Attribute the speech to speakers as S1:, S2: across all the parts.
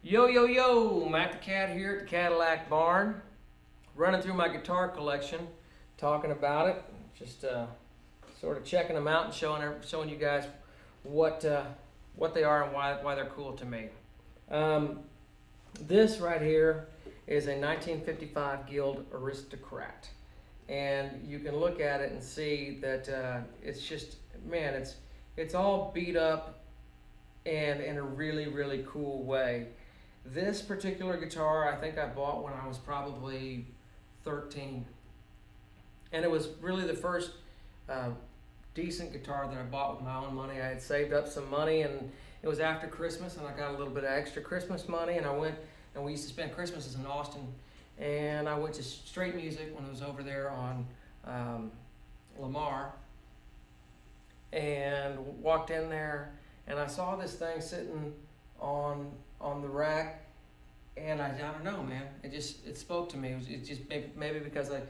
S1: Yo, yo, yo, Mac the Cat here at the Cadillac Barn, running through my guitar collection, talking about it, just sort of checking them out and showing you guys what they are and why they're cool to me. This right here is a 1955 Guild Aristocrat, and you can look at it and see that it's just, man, it's all beat up and in a really cool way. This particular guitar I think I bought when I was probably 13, and it was really the first decent guitar that I bought with my own money. I had saved up some money, and it was after Christmas, and I got a little bit of extra Christmas money, and I went, and we used to spend Christmases in Austin, and I went to Straight Music when I was over there on Lamar, and walked in there, and I saw this thing sitting on the rack, and I don't know, man, it spoke to me. It just maybe because I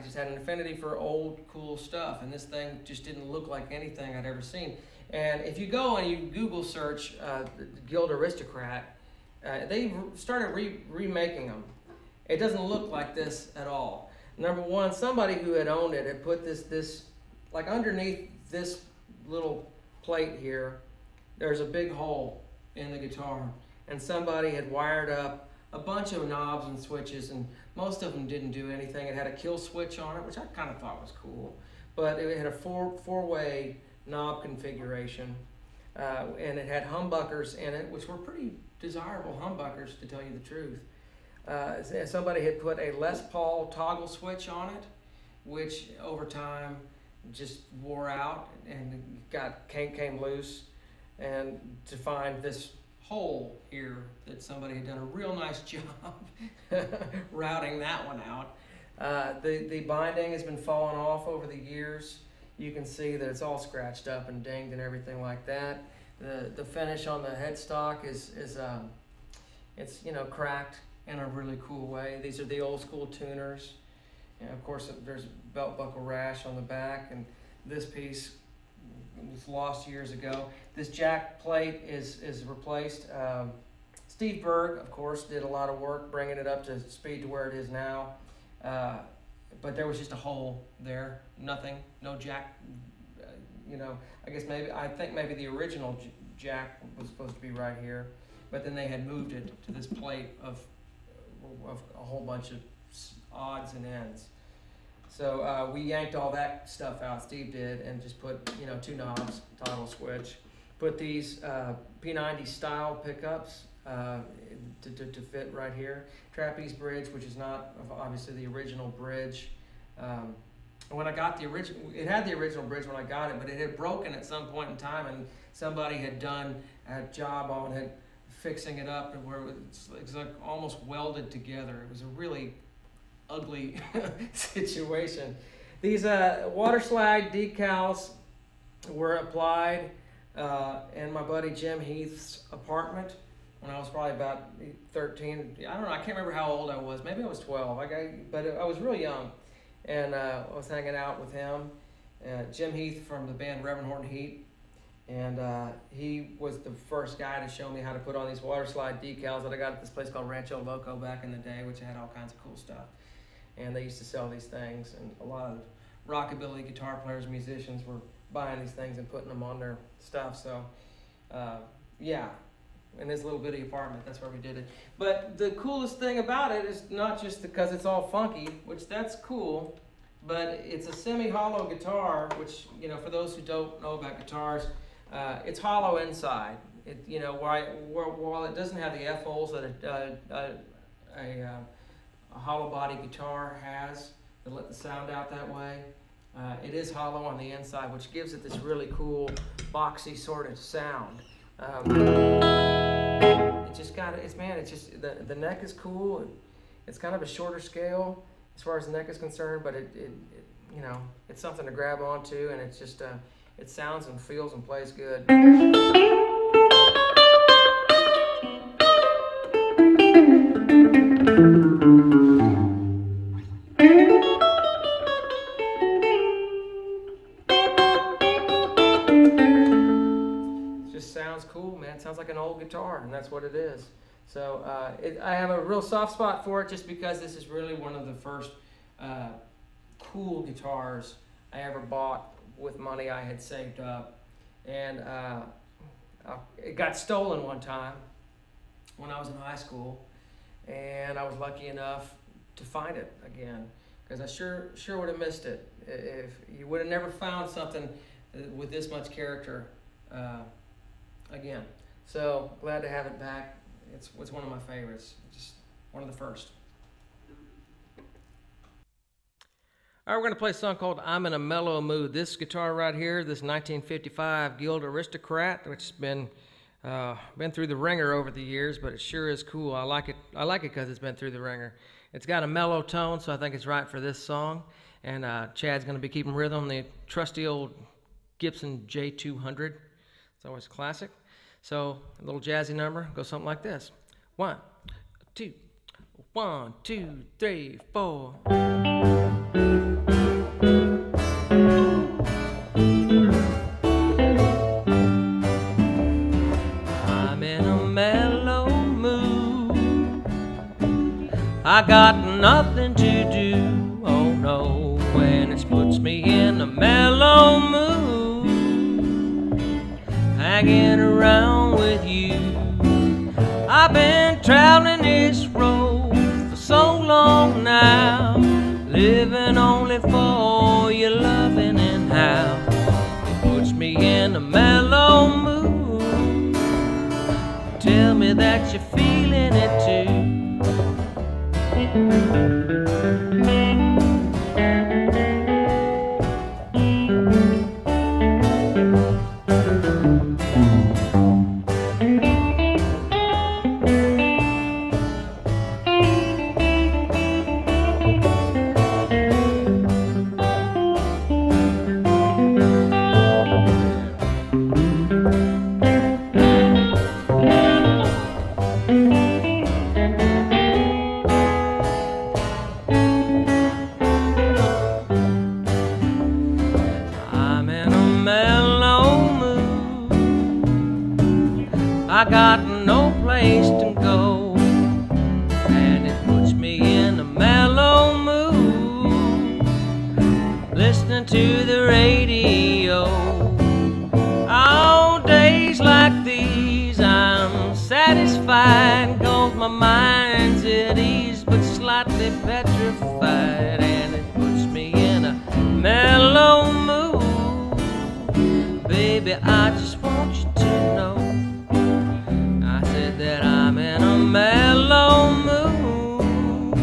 S1: just had an affinity for old cool stuff, and this thing just didn't look like anything I'd ever seen. And if you go and you Google search the Guild Aristocrat, they started remaking them. It doesn't look like this at all. Number one, somebody who had owned it had put this like underneath this little plate here, there's a big hole in the guitar, and somebody had wired up a bunch of knobs and switches, and most of them didn't do anything. It had a kill switch on it, which I kind of thought was cool, but it had a four-way knob configuration, and it had humbuckers in it, which were pretty desirable humbuckers, to tell you the truth. Somebody had put a Les Paul toggle switch on it, which over time just wore out and came loose, and to find this hole here that somebody had done a real nice job routing that one out. The binding has been falling off over the years. You can see that it's all scratched up and dinged and everything like that. The finish on the headstock is it's cracked in a really cool way. These are the old school tuners, and of course there's belt buckle rash on the back, and this piece was lost years ago. This jack plate is replaced. Steve Berg, of course, did a lot of work bringing it up to speed to where it is now, but there was just a hole there, nothing, no jack. I think maybe the original jack was supposed to be right here, but then they had moved it to this plate of a whole bunch of odds and ends. So we yanked all that stuff out, Steve did, and just put, two knobs, toggle switch. Put these P90 style pickups to fit right here. Trapeze bridge, which is not obviously the original bridge. When I got the original, it had the original bridge when I got it, but it had broken at some point in time, and somebody had done a job on it, fixing it up, and where it's like almost welded together. It was a really ugly situation. These water slide decals were applied in my buddy Jim Heath's apartment when I was probably about 13. I don't know, I can't remember how old I was. Maybe I was 12, but I was real young, and I was hanging out with him. Jim Heath from the band Reverend Horton Heat, and he was the first guy to show me how to put on these water slide decals that I got at this place called Rancho Loco back in the day, which had all kinds of cool stuff. And they used to sell these things, and a lot of rockabilly guitar players, musicians were buying these things and putting them on their stuff. So yeah, in this little bitty apartment, that's where we did it. But the coolest thing about it is not just because it's all funky, which that's cool, but it's a semi-hollow guitar, which, for those who don't know about guitars, it's hollow inside. While it doesn't have the F-holes that a hollow body guitar has that let the sound out that way, it is hollow on the inside, which gives it this really cool boxy sort of sound. The neck is cool. It's kind of a shorter scale as far as the neck is concerned, but it's something to grab onto, and it's just it sounds and feels and plays good. Sounds cool, man. It sounds like an old guitar, and that's what it is. So I have a real soft spot for it just because this is really one of the first cool guitars I ever bought with money I had saved up. And it got stolen one time when I was in high school, and I was lucky enough to find it again, because I sure would have missed it if you would have never found something with this much character again. So glad to have it back. It's one of my favorites, just one of the first. All right, we're going to play a song called I'm in a Mellow Mood. This guitar right here, this 1955 Guild Aristocrat, which has been through the ringer over the years, but it sure is cool. I like it because it's been through the ringer. It's got a mellow tone, so I think it's right for this song. And Chad's going to be keeping rhythm on the trusty old Gibson J200. It's always a classic. So a little jazzy number goes something like this. 1, 2, 1, 2, 3, 4. I'm in a mellow mood. I got nothing to do. Oh no, when it puts me in a mellow mood, hanging around with you. I've been traveling this road for so long now, living only for your loving and how it puts me in a mellow mood. Tell me that you're feeling it too. I got no place to go, and it puts me in a mellow mood, listening to the radio. On days like these I'm satisfied, 'cause my mind's at ease but slightly petrified, and it puts me in a mellow mood. Baby, I just want you to know that I'm in a mellow mood.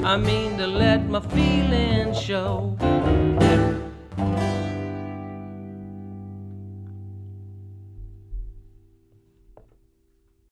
S1: I mean to let my feelings show.